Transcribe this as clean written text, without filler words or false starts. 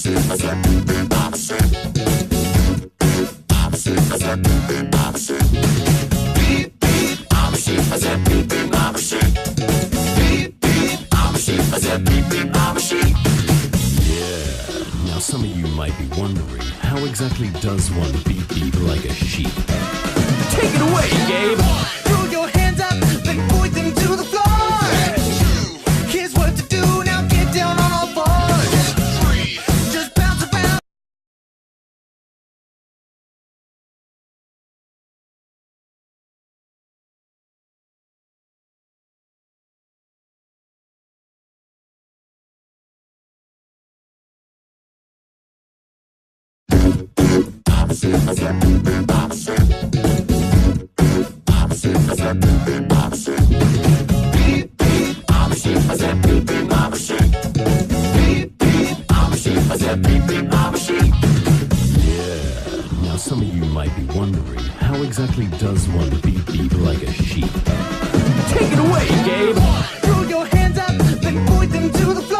Now some of you might be wondering, how exactly does one beep beep like a sheep? Take it away, Gabe! Throw your hands up, then point them to the floor. Here's what to do, now get down on all fours. Just bounce around. Now some of you might be wondering, how exactly does one beep beep like a sheep? Take it away, Gabe! Throw your hands up, then point them to the floor.